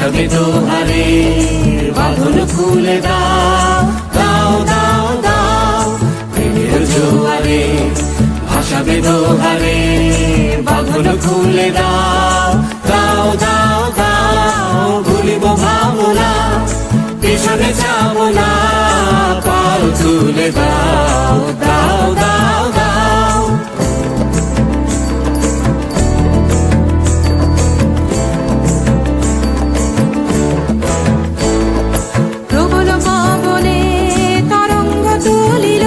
ভাসাবে দোহারে, বাঁধন খুলে দাও, দাও দাও দাও। প্রেমের জোয়ারে ভাসাবে দোহারে, বাঁধন খুলে দাও, দাও দাও দাও। ভুলিব ভাবনা, পিছনে যাব না, পাল তুলে দাও, দাও দাও দাও। প্রবল পবনে তরঙ্গ তুলিল,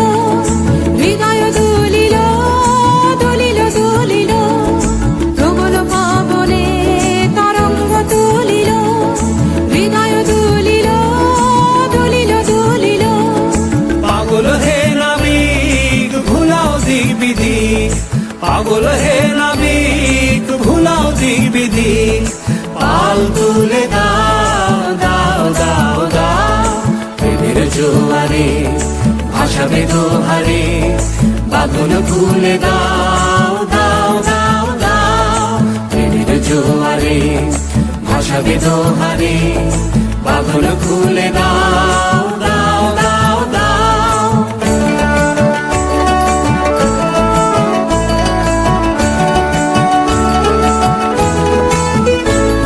হৃদয় দুলিল, দুলিল দুলিল। প্রবল পবনে তরঙ্গ তুলিল, হৃদয় দুলিল, দুলিল দুলিল। পাগল হে নাবিক ভুলাও দিক বিধি, পাগল হে নাবিক ভুলাও দিক বিধি। পাল তুলে দাও, দাও দাও দাও। প্রেমের জোয়ারে ভাসাবে দোহারে, বাঁধন খুলে দাও, দাও দাও দাও। প্রেমের জোয়ারে ভাসাবে দোহারে, বাঁধন খুলে দাও,